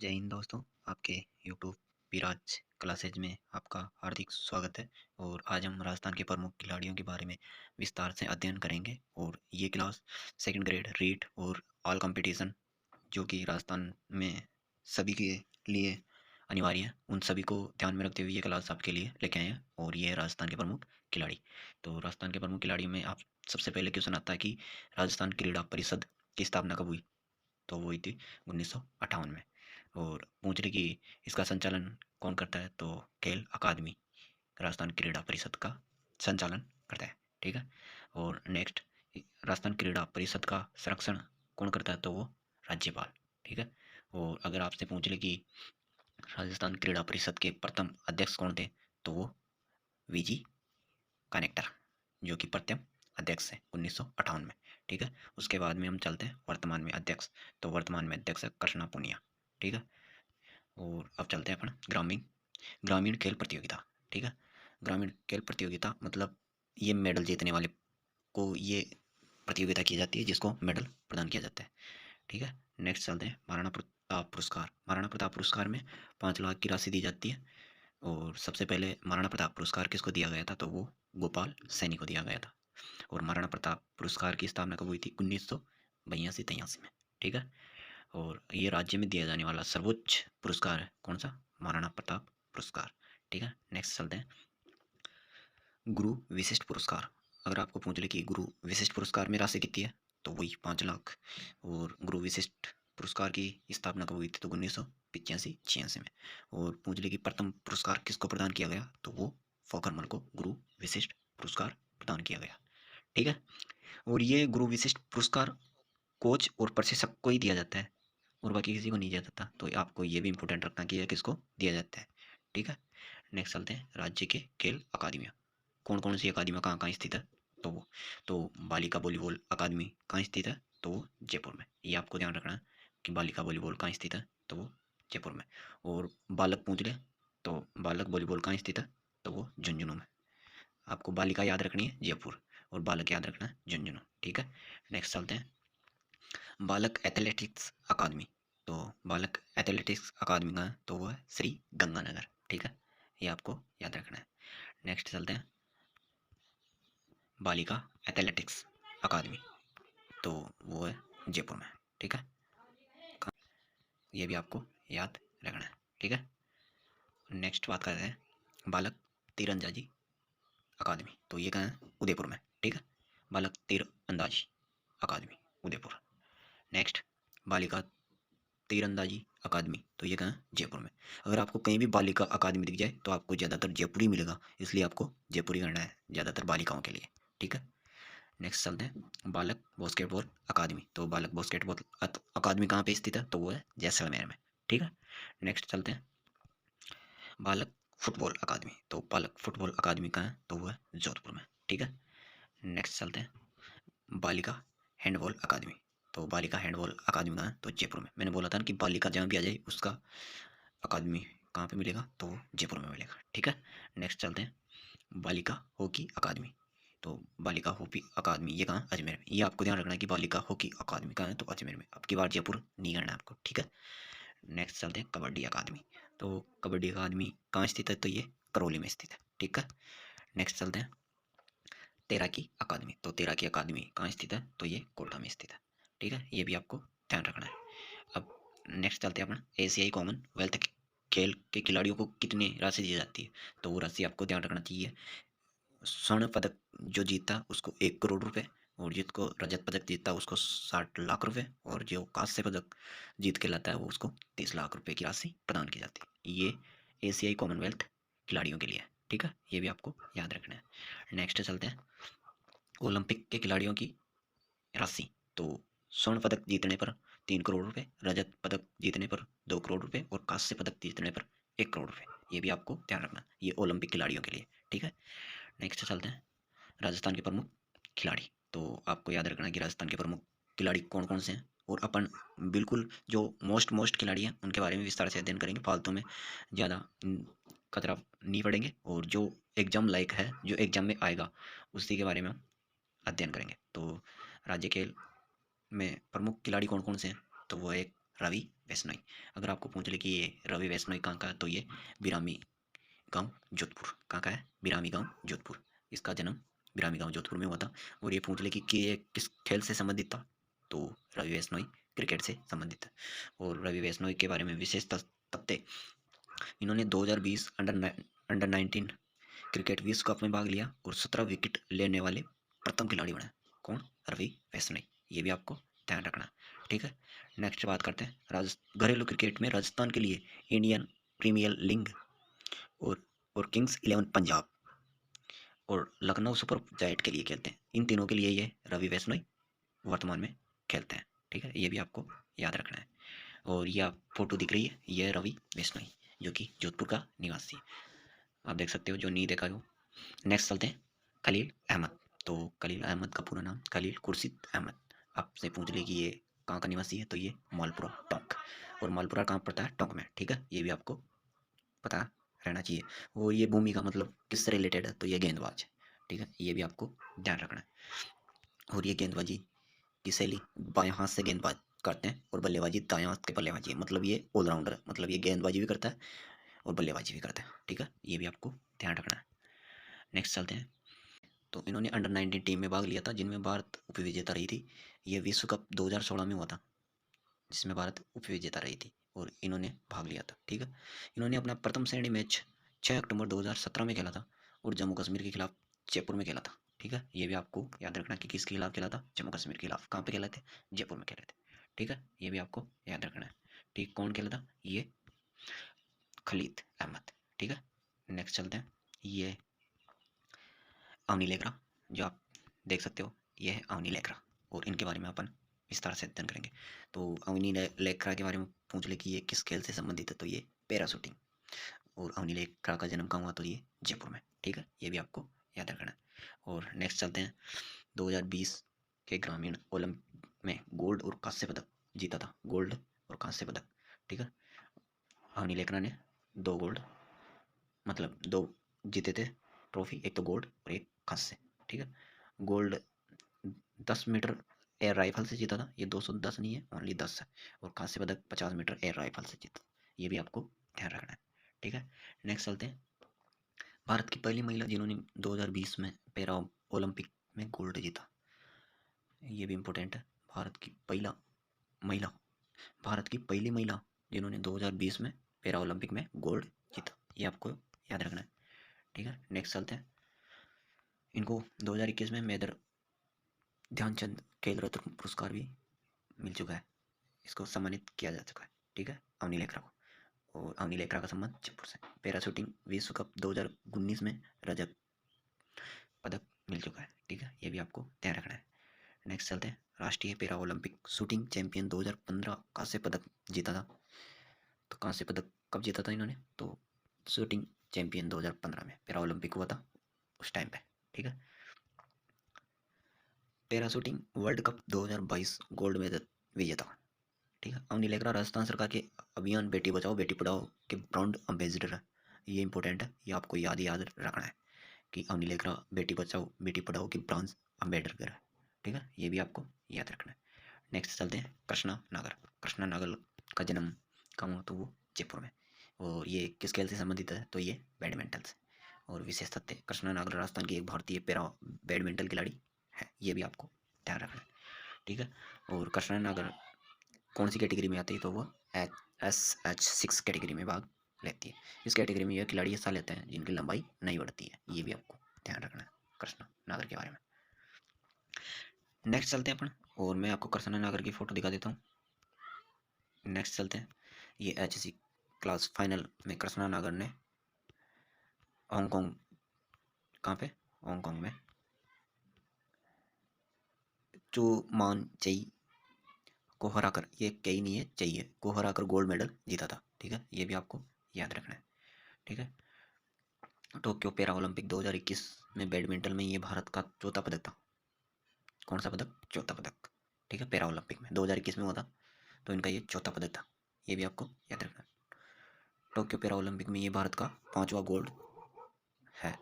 जय हिंद दोस्तों। आपके यूट्यूब विराज क्लासेज में आपका हार्दिक स्वागत है। और आज हम राजस्थान के प्रमुख खिलाड़ियों के बारे में विस्तार से अध्ययन करेंगे। और ये क्लास सेकंड ग्रेड रीट और ऑल कंपटीशन जो कि राजस्थान में सभी के लिए अनिवार्य है, उन सभी को ध्यान में रखते हुए ये क्लास आपके लिए लेके आए हैं। और ये है राजस्थान के प्रमुख खिलाड़ी। तो राजस्थान के प्रमुख खिलाड़ियों में आप सबसे पहले क्वेश्चन आता है कि राजस्थान क्रीड़ा परिषद की स्थापना कब हुई। तो वो हुई थी 1958 में। और पूछ रही कि इसका संचालन कौन करता है, तो खेल अकादमी राजस्थान क्रीड़ा परिषद का संचालन करता है। ठीक है। और नेक्स्ट, राजस्थान क्रीड़ा परिषद का संरक्षण कौन करता है, तो वो राज्यपाल। ठीक है। और अगर आपसे पूछ ले कि राजस्थान क्रीड़ा परिषद के प्रथम अध्यक्ष कौन थे, तो वो वीजी कनेक्टर जो कि प्रथम अध्यक्ष है 1958 में। ठीक है। उसके बाद में हम चलते हैं वर्तमान में अध्यक्ष। तो वर्तमान में अध्यक्ष है कृष्णा पुनिया। ठीक है। और अब चलते हैं अपन ग्रामीण ग्रामीण खेल प्रतियोगिता। ठीक है। ग्रामीण खेल प्रतियोगिता मतलब ये मेडल जीतने वाले को ये प्रतियोगिता की जाती है, जिसको मेडल प्रदान किया जाता है। ठीक है। नेक्स्ट चलते हैं महाराणा प्रताप पुरस्कार। महाराणा प्रताप पुरस्कार में 5 लाख की राशि दी जाती है। और सबसे पहले महाराणा प्रताप पुरस्कार किसको दिया गया था, तो वो गोपाल सैनी को दिया गया था। और महाराणा प्रताप पुरस्कार की स्थापना कब हुई थी, 1982-83 में। ठीक है। और ये राज्य में दिया जाने वाला सर्वोच्च पुरस्कार है कौन सा, महाराणा प्रताप पुरस्कार। ठीक है। नेक्स्ट चलते हैं गुरु विशिष्ट पुरस्कार। अगर आपको पूछ ले कि गुरु विशिष्ट पुरस्कार में राशि कितनी है, तो वही 5 लाख। और गुरु विशिष्ट पुरस्कार की स्थापना कब हुई थी, तो 1985-86 में। और पूछ ले कि प्रथम पुरस्कार किसको प्रदान किया गया, तो वो फॉकरमल को गुरु विशिष्ट पुरस्कार प्रदान किया गया। ठीक है। और ये गुरु विशिष्ट पुरस्कार कोच और प्रशिक्षक को ही दिया जाता है, और बाकी किसी को नहीं दिया जाता। तो आपको ये भी इंपॉर्टेंट रखना कि यह किसको दिया जाता है। ठीक है। नेक्स्ट चलते हैं राज्य के खेल अकादमियाँ। कौन कौन सी अकादमियाँ कहाँ कहाँ स्थित है, तो बालिका वॉलीबॉल अकादमी कहाँ स्थित है, तो वो जयपुर में। ये आपको ध्यान रखना है कि बालिका वॉलीबॉल कहाँ स्थित है, तो वो जयपुर में। और बालक पूछ ले तो बालक वॉलीबॉल कहाँ स्थित है, तो वो झुंझुनू में। आपको बालिका याद रखनी है जयपुर, और बालक याद रखना है झुंझुनू। ठीक है। नेक्स्ट चलते हैं बालक एथलेटिक्स अकादमी। तो बालक एथलेटिक्स अकादमी का है, तो वो है श्री गंगानगर। ठीक है। ये आपको याद रखना है। नेक्स्ट चलते हैं बालिका एथलेटिक्स अकादमी, तो वो है जयपुर में। ठीक है। ये भी आपको याद रखना है। ठीक है। नेक्स्ट बात करते हैं बालक तीरंदाजी अकादमी, तो ये कहाँ है, उदयपुर में। ठीक है। बालक तीरंदाजी अकादमी उदयपुर। नेक्स्ट बालिका तीरंदाजी अकादमी, तो ये कहाँ है, जयपुर में। अगर आपको कहीं भी बालिका अकादमी दिख जाए तो आपको ज़्यादातर जयपुर ही मिलेगा, इसलिए आपको जयपुर ही करना है ज़्यादातर बालिकाओं के लिए। ठीक है। नेक्स्ट चलते हैं बालक बास्केटबॉल अकादमी। तो बालक बास्केटबॉल अकादमी कहाँ पे स्थित है, तो वो है जैसलमेर में। ठीक है। नेक्स्ट चलते हैं बालक फुटबॉल अकादमी। तो बालक फुटबॉल अकादमी कहाँ है, तो वो है जोधपुर में। ठीक है। नेक्स्ट चलते हैं बालिका हैंडबॉल अकादमी। तो बालिका हैंडबॉल अकादमी कहाँ है, तो जयपुर में। मैंने बोला था ना कि बालिका जहाँ भी आ जाए उसका अकादमी कहाँ पे मिलेगा, तो जयपुर में मिलेगा। ठीक है। नेक्स्ट चलते हैं बालिका हॉकी अकादमी। तो बालिका हॉकी अकादमी ये कहाँ, अजमेर में। ये आपको ध्यान रखना है कि बालिका हॉकी अकादमी कहाँ है, तो अजमेर में। अब की बार जयपुर नहीं करना है आपको। ठीक है। नेक्स्ट चलते हैं कबड्डी अकादमी। तो कबड्डी अकादमी कहाँ स्थित है, तो ये करौली में स्थित है। ठीक है। नेक्स्ट चलते हैं तैराकी अकादमी। तो तैराकी अकादमी कहाँ स्थित है, तो ये कोटा में स्थित है। ठीक है। ये भी आपको ध्यान रखना है। अब नेक्स्ट चलते हैं अपन एशियाई कॉमनवेल्थ खेल के खिलाड़ियों को कितनी राशि दी जाती है, तो वो राशि आपको ध्यान रखना चाहिए। स्वर्ण पदक जो जीतता उसको 1 करोड़ रुपए, और जिसको रजत पदक जीतता उसको 60 लाख रुपए, और जो कांस्य पदक जीत के लाता है वो उसको 30 लाख रुपए की राशि प्रदान की जाती है। ये एशियाई कॉमनवेल्थ खिलाड़ियों के लिए है। ठीक है। ये भी आपको याद रखना है। नेक्स्ट चलते हैं ओलंपिक के खिलाड़ियों की राशि। तो स्वर्ण पदक जीतने पर 3 करोड़ रुपए, रजत पदक जीतने पर 2 करोड़ रुपए, और कांस्य पदक जीतने पर 1 करोड़ रुपए। ये भी आपको ध्यान रखना, ये ओलंपिक खिलाड़ियों के लिए। ठीक है। नेक्स्ट चलते हैं राजस्थान के प्रमुख खिलाड़ी। तो आपको याद रखना है कि राजस्थान के प्रमुख खिलाड़ी कौन कौन से हैं, और अपन बिल्कुल जो मोस्ट खिलाड़ी हैं उनके बारे में विस्तार से अध्ययन करेंगे। फालतू में ज़्यादा कतरा नहीं पढ़ेंगे, और जो एग्जाम लायक है, जो एग्जाम में आएगा, उसी के बारे में हम अध्ययन करेंगे। तो राज्य खेल में प्रमुख खिलाड़ी कौन कौन से हैं, तो वो एक रवि वैष्णोई। अगर आपको पूछ ले कि ये रवि वैष्णोई कहाँ का है, तो ये बिरामी गांव जोधपुर। कहाँ का है? बिरामी गांव जोधपुर। इसका जन्म बिरामी गांव जोधपुर में हुआ था। और ये पूछ ले कि ये किस खेल से संबंधित था, तो रवि वैष्णोई क्रिकेट से संबंधित है। और रवि वैष्णोई के बारे में विशेष तथ्य, इन्होंने 2020 अंडर 19 क्रिकेट विश्व कप में भाग लिया और 17 विकेट लेने वाले प्रथम खिलाड़ी बने। कौन? रवि वैष्णोई। ये भी आपको ध्यान रखना है, ठीक है। नेक्स्ट बात करते हैं घरेलू क्रिकेट में राजस्थान के लिए इंडियन प्रीमियर लीग और किंग्स 11 पंजाब और लखनऊ सुपर जायंट के लिए खेलते हैं। इन तीनों के लिए ये रवि वैष्णोई वर्तमान में खेलते हैं, ठीक है। ये भी आपको याद रखना है। और ये आप फोटो दिख रही है, ये है रवि वैष्णोई, जो कि जोधपुर का निवासी है। आप देख सकते हो, जो नहीं देखा हो। नेक्स्ट चलते हैं खलील अहमद। तो खलील अहमद का पूरा नाम खलील खुर्शीद अहमद। आपसे पूछ ले कि ये कहाँ का निवासी है, तो ये मालपुरा टोंक। और मालपुरा कहाँ पड़ता है? टोंक में, ठीक है। ये भी आपको पता रहना चाहिए। और ये भूमि का मतलब किससे रिलेटेड है, तो ये गेंदबाज है, ठीक है। ये भी आपको ध्यान रखना है। और ये गेंदबाजी की शैली बाएं हाथ से गेंदबाज करते हैं और बल्लेबाजी दाएं हाथ के बल्लेबाजी है। मतलब ये ऑलराउंडर है, मतलब ये गेंदबाजी भी करता है और बल्लेबाजी भी करता है, ठीक है। ये भी आपको ध्यान रखना है। नेक्स्ट चलते हैं। तो इन्होंने अंडर 19 टीम में भाग लिया था, जिनमें भारत उपविजेता रही थी। ये विश्व कप 2016 में हुआ था, जिसमें भारत उपविजेता रही थी और इन्होंने भाग लिया था, ठीक है। इन्होंने अपना प्रथम श्रेणी मैच 6 अक्टूबर 2017 में खेला था और जम्मू कश्मीर के खिलाफ जयपुर में खेला था, ठीक है। ये भी आपको याद रखना कि किसके खिलाफ खेला था? जम्मू कश्मीर के खिलाफ। कहाँ पे खेले थे? जयपुर में खेले थे, ठीक है। ये भी आपको याद रखना है, ठीक। कौन खेला था? ये खलीद अहमद, ठीक है। नेक्स्ट चलते हैं। ये अवनी लेकरा, जो आप देख सकते हो, ये है अवनी लेकरा और इनके बारे में अपन विस्तार से अध्ययन करेंगे। तो अवनी लेकरा के बारे में पूछ ले कि ये किस खेल से संबंधित है, तो ये पैरा शूटिंग। और अवनी लेकरा का जन्म कहाँ हुआ, तो ये जयपुर में, ठीक है। ये भी आपको याद रखना है। और नेक्स्ट चलते हैं। 2020 के ग्रामीण ओलंपिक में गोल्ड और कांस्य पदक जीता था, गोल्ड और कांस्य पदक, ठीक है। अवनी लेकरा ने 2 गोल्ड, मतलब 2 जीते थे ट्रॉफी, एक तो गोल्ड और एक कांस्य, ठीक है। गोल्ड 10 मीटर एयर राइफल से जीता था, ये 210 नहीं है, ओनली 10 है। और कांस्य पदक 50 मीटर एयर राइफल से जीता। ये भी आपको ध्यान रखना है, ठीक है। नेक्स्ट चलते हैं। भारत की पहली महिला जिन्होंने 2020 में पैरा ओलंपिक में गोल्ड जीता, ये भी इम्पोर्टेंट है। महिला भारत की पहली महिला जिन्होंने 2020 में पैरा ओलंपिक में गोल्ड जीता, ये आपको याद रखना है, ठीक है। नेक्स्ट चलते हैं। इनको 2021 में मेजर ध्यानचंद खेल रत्न पुरस्कार भी मिल चुका है, इसको सम्मानित किया जा चुका है, ठीक है, अवनी लेकरा को। और अवनी लेकरा का संबंध जयपुर से। पैरा शूटिंग विश्व कप 2019 में रजत पदक मिल चुका है, ठीक है। ये भी आपको ध्यान रखना है। नेक्स्ट चलते हैं। राष्ट्रीय पैरा ओलंपिक शूटिंग चैंपियन 2015 कांस्य पदक जीता था। तो कांस्य पदक कब जीता था इन्होंने, तो शूटिंग चैंपियन 2015 में पैरा ओलंपिक हुआ था उस टाइम पे, ठीक है। Para shooting world cup 2022 gold medal विजेता, ठीक है। अवनी लेकरा राजस्थान सरकार के अभियान बेटी बचाओ बेटी पढ़ाओ के ब्रांड एम्बेसडर है। ये इंपॉर्टेंट है, ये आपको याद रखना है कि अवनी लेकरा बेटी बचाओ बेटी पढ़ाओ की ब्रांड एम्बेसडर है, ठीक है। ये भी आपको याद रखना है। नेक्स्ट चलते हैं। कृष्णा नागर। कृष्णा नागर का जन्म कहाँ हुआ, तो वो जयपुर में। और ये किस खेल से संबंधित है, तो ये बैडमिंटन से। और विशेष तथ्य, कृष्णा नागर राजस्थान की एक भारतीय पैरा बैडमिंटन खिलाड़ी है, ये भी आपको ध्यान रखना है, ठीक है। और कृष्णा नागर कौन सी कैटेगरी में आती है, तो वो SH6 कैटेगरी में भाग लेती है। इस कैटेगरी में यह खिलाड़ी हिस्सा लेते हैं जिनकी लंबाई नहीं बढ़ती है, ये भी आपको ध्यान रखना है कृष्णा नागर के बारे में। नेक्स्ट चलते हैं अपन, और मैं आपको कृष्णा नागर की फोटो दिखा देता हूँ। नेक्स्ट चलते हैं। ये HSC क्लास फाइनल में कृष्णा नागर ने हांगकांग, कहाँ पे? हांगकांग में चू मान चई को हराकर, ये कई नहीं है, चाहिए को हराकर गोल्ड मेडल जीता था, ठीक है। ये भी आपको याद रखना है, ठीक है। टोक्यो पैरा ओलंपिक 2021 में बैडमिंटन में ये भारत का चौथा पदक था। कौन सा पदक? चौथा पदक, ठीक है। पैरा ओलंपिक में 2021 में हुआ था, तो इनका ये चौथा पदक था, ये भी आपको याद रखना है। टोक्यो पैरा ओलंपिक में ये भारत का 5वां गोल्ड है।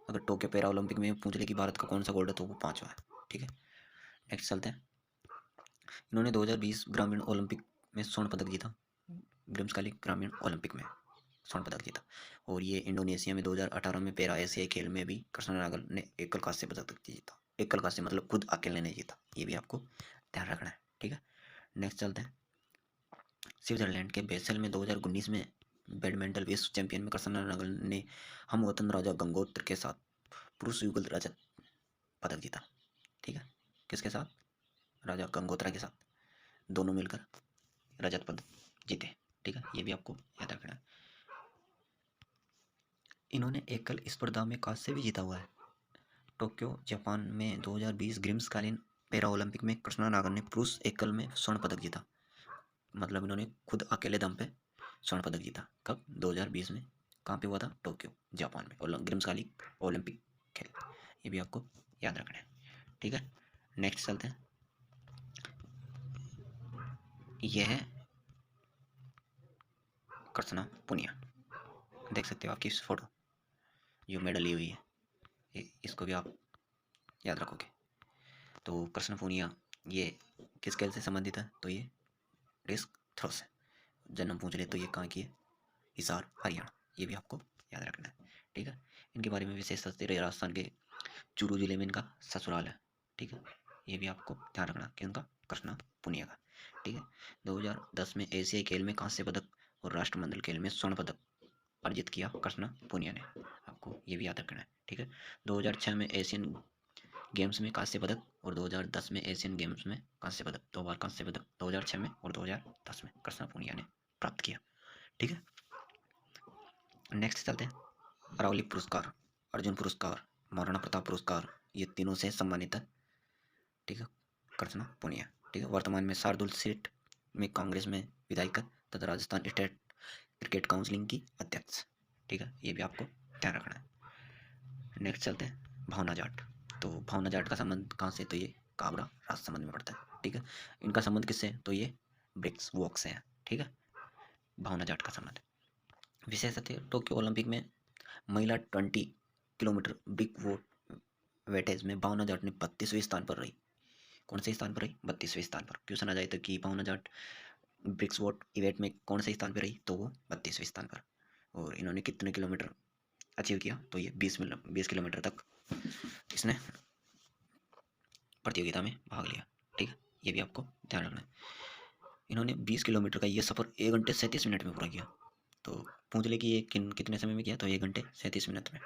अगर टोक्यो पैरा ओलंपिक में पूछ ले कि भारत का कौन सा गोल्ड है, तो वो 5वां है, ठीक है। नेक्स्ट चलते हैं। इन्होंने 2020 ग्रामीण ओलंपिक में स्वर्ण पदक जीता, ग्रीष्मकालीन ग्रामीण ओलंपिक में स्वर्ण पदक जीता। और ये इंडोनेशिया में 2018 में पैरा एशियाई खेल में भी कृष्णा नागल ने एकल कांस्य पदक जीता। एकल कांस्य मतलब खुद अकेले नहीं जीता, ये भी आपको ध्यान रखना है, ठीक है। नेक्स्ट चलते हैं। स्विट्जरलैंड के बेसेल में 2019 में बैडमिंटन विश्व चैंपियन में कृष्णा नागल ने हम वतन राजा गंगोत्र के साथ पुरुष युगल रजत पदक जीता, ठीक है। किसके साथ? राजा गंगोत्रा के साथ, दोनों मिलकर रजत पदक जीते, ठीक है। ये भी आपको याद रखना है। इन्होंने एकल स्पर्धा में कांस्य भी जीता हुआ है। टोक्यो जापान में 2020 ग्रीष्मकालीन पैरा ओलंपिक में कृष्णा नागर ने पुरुष एकल में स्वर्ण पदक जीता। मतलब इन्होंने खुद अकेले दम पे स्वर्ण पदक जीता। कब? 2020 में। कहाँ पे हुआ था? टोक्यो जापान में, ग्रीष्मकालीन ओलंपिक खेल। ये भी आपको याद रखना है, ठीक है। नेक्स्ट चलते हैं। यह है कृष्णा पुनिया, देख सकते हो आपकी इस फोटो, जो मेडल ली हुई है, इसको भी आप याद रखोगे। तो कृष्ण पूनिया ये किस खेल से संबंधित है? तो ये डिस्क थ्रो से। जन्म पूछ ले तो ये कहाँ की है? हिसार, हरियाणा। ये भी आपको याद रखना है, ठीक है। इनके बारे में विशेष तथ्य, राजस्थान के चूरू जिले में इनका ससुराल है, ठीक है। ये भी आपको ध्यान रखना कि उनका कृष्णा पुनिया का, ठीक है। 2010 में एशियाई खेल में कांस्य पदक और राष्ट्रमंडल खेल में स्वर्ण पदक अर्जित किया कृष्णा पुनिया ने, आपको ये भी याद रखना है, ठीक है। 2006 में एशियन गेम्स में कांस्य पदक और 2010 में एशियन गेम्स में कांस्य पदक, 2 बार कांस्य पदक 2006 में और 2010 में कृष्णा पुनिया ने प्राप्त किया, ठीक है। नेक्स्ट चलते हैं। अरावली पुरस्कार, अर्जुन पुरस्कार, महाराणा प्रताप पुरस्कार, ये तीनों से सम्मानित है, ठीक है, कृष्णा पुनिया, ठीक है। वर्तमान में शार्दुल सीट में कांग्रेस में विधायक तथा राजस्थान स्टेट क्रिकेट काउंसिलिंग की अध्यक्ष, ठीक है। ये भी आपको ध्यान रखना है। नेक्स्ट चलते हैं। भावना जाट, तो भावना जाट का संबंध कहाँ से? तो ये काबरा राजसमंद में पड़ता है, ठीक है। इनका संबंध किससे? तो ये ब्रिक्स वॉक से है, ठीक है। भावना जाट का संबंध। विशेष तथ्य, टोक्यो ओलंपिक में महिला 20 किलोमीटर बिग वोट वेटेज में भावना जाट ने 32वें स्थान पर रही। कौन से स्थान पर रही? 32वें स्थान पर। क्वेश्चन आ जाए तो कि भावना जाट ब्रिक्स वोट इवेंट में कौन से स्थान पर रही? तो वो 32वें स्थान पर। और इन्होंने कितने किलोमीटर अचीव किया? तो ये 20 किलोमीटर तक इसने प्रतियोगिता में भाग लिया, ठीक है। ये भी आपको ध्यान रखना है। इन्होंने 20 किलोमीटर का ये सफ़र 1 घंटे 37 मिनट में पूरा किया। तो पूछ ले कि ये कितने समय में किया? तो 1 घंटे 37 मिनट में।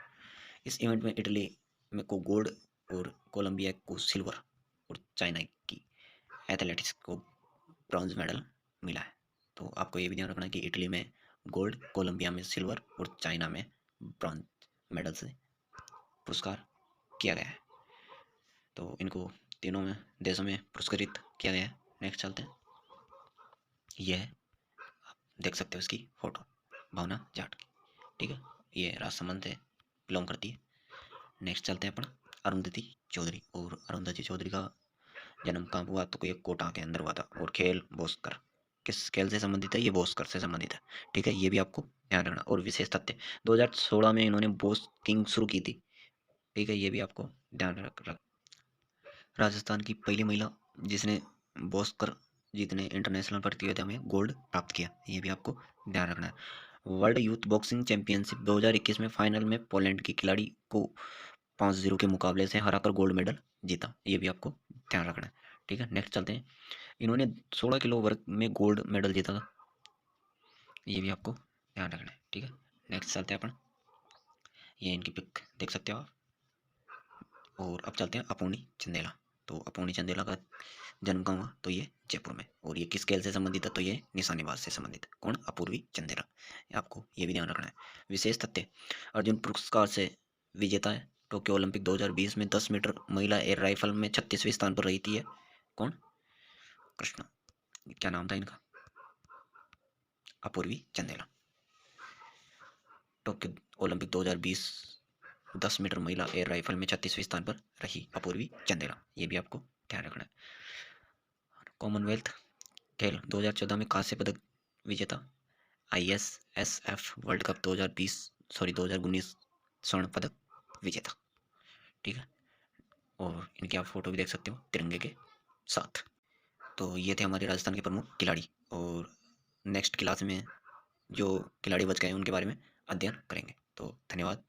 इस इवेंट में इटली में को गोल्ड और कोलंबिया को सिल्वर और चाइना की एथलेटिक्स को ब्रॉन्ज मेडल मिला है। तो आपको ये भी ध्यान रखना है कि इटली में गोल्ड, कोलंबिया में सिल्वर और चाइना में ब्रॉन्ज मेडल से पुरस्कार किया गया है। तो इनको तीनों में देशों में पुरस्कृत किया गया है। नेक्स्ट चलते हैं। यह आप देख सकते हो इसकी फोटो, भावना जाट की, ठीक है। ये राजसमंद से बिलोंग करती है। नेक्स्ट चलते हैं अपन अरुंधति चौधरी। और अरुंधति चौधरी का जन्म कहाँ हुआ? तो कोई कोटा के अंदर हुआ था। और खेल बोस्कर, किस खेल से संबंधित है? ये बोस्कर से संबंधित है, ठीक है। ये भी आपको ध्यान रखना। और विशेष तथ्य, 2016 में इन्होंने बोस किंग शुरू की थी, ठीक है। ये भी आपको ध्यान रख। राजस्थान की पहली महिला जिसने बोस्कर जीतने इंटरनेशनल प्रतियोगिता में गोल्ड प्राप्त किया, ये भी आपको ध्यान रखना है। वर्ल्ड यूथ बॉक्सिंग चैंपियनशिप 2021 में फाइनल में पोलैंड की खिलाड़ी को 5-0 के मुकाबले से हराकर गोल्ड मेडल जीता, ये भी आपको ध्यान रखना है, ठीक है। नेक्स्ट चलते हैं। इन्होंने 16 किलो वर्ग में गोल्ड मेडल जीता था, ये भी आपको ध्यान रखना है, ठीक है। नेक्स्ट चलते हैं अपन, ये इनकी पिक देख सकते हो आप। और अब चलते हैं अपूर्णी चंदेला। तो अपूर्णी चंदेला का जन्म कहाँ हुआ? तो ये जयपुर में। और ये किस खेल से संबंधित है? तो ये निशानेबाज से संबंधित है। कौन? अपूर्वी चंदेला। आपको ये भी ध्यान रखना है। विशेष तथ्य, अर्जुन पुरस्कार से विजेता है। टोक्यो ओलंपिक 2020 में 10 मीटर महिला एयर राइफल में 36वें स्थान पर रही थी है। कौन? कृष्णा, क्या नाम था इनका? Apurvi Chandela. Tokyo Olympic 2020 10 metre महिला एयर राइफल में 36वें स्थान पर रही अपूर्वी चंदेला, ये भी आपको ध्यान रखना है। कॉमनवेल्थ खेल 2014 में कांस्य पदक विजेता, ISSF वर्ल्ड कप 2019 स्वर्ण पदक विजेता, ठीक है। और इनकी आप फोटो भी देख सकते हो तिरंगे के साथ। तो ये थे हमारे राजस्थान के प्रमुख खिलाड़ी। और नेक्स्ट क्लास में जो खिलाड़ी बच गए हैं उनके बारे में अध्ययन करेंगे। तो धन्यवाद।